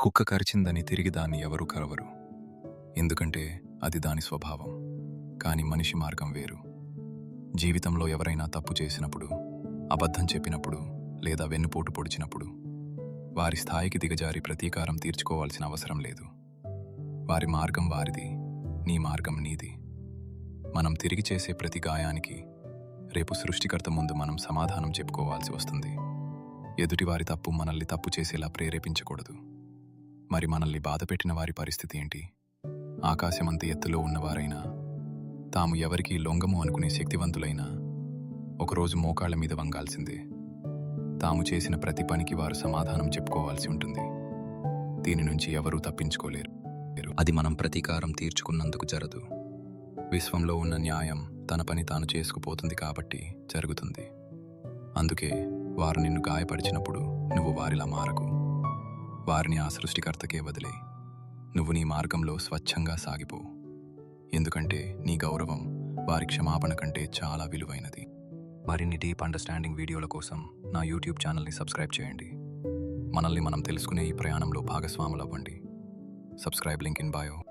కుక్క కరిచిందని తిరిగి దాన్ని ఎవరూ కరవరు. ఎందుకంటే అది దాని స్వభావం. కాని మనిషి మార్గం వేరు. జీవితంలో ఎవరైనా తప్పు చేసినప్పుడు, అబద్ధం చెప్పినప్పుడు లేదా వెన్నుపోటు పొడిచినప్పుడు వారి స్థాయికి దిగజారి ప్రతీకారం తీర్చుకోవాల్సిన అవసరం లేదు. వారి మార్గం వారిది, నీ మార్గం నీది. మనం తిరిగి చేసే ప్రతి గాయానికి రేపు సృష్టికర్త ముందు మనం సమాధానం చెప్పుకోవాల్సి వస్తుంది. ఎదుటివారి తప్పు మనల్ని తప్పు చేసేలా ప్రేరేపించకూడదు. మరి మనల్ని బాధపెట్టిన వారి పరిస్థితి ఏంటి? ఆకాశమంత ఎత్తులో ఉన్నవారైనా, తాము ఎవరికీ లొంగము అనుకునే శక్తివంతులైనా ఒకరోజు మోకాళ్ల మీద వంగాల్సిందే. తాము చేసిన ప్రతి పనికి వారు సమాధానం చెప్పుకోవాల్సి ఉంటుంది. దీని నుంచి ఎవరూ తప్పించుకోలేరు. అది మనం ప్రతీకారం తీర్చుకున్నందుకు జరదు. విశ్వంలో ఉన్న న్యాయం తన పని తాను చేసుకుపోతుంది కాబట్టి జరుగుతుంది. అందుకే వారు నిన్ను గాయపరిచినప్పుడు నువ్వు వారిలా మారకు. వారిని ఆ సృష్టికర్తకే వదిలే. నువ్వు నీ మార్గంలో స్వచ్ఛంగా సాగిపో. ఎందుకంటే నీ గౌరవం వారి క్షమాపణ కంటే చాలా విలువైనది. మరిన్ని డీప్ అండర్స్టాండింగ్ వీడియోల కోసం నా యూట్యూబ్ ఛానల్ని సబ్స్క్రైబ్ చేయండి. మనల్ని మనం తెలుసుకునే ఈ ప్రయాణంలో భాగస్వాములవ్వండి. Subscribe link in bio.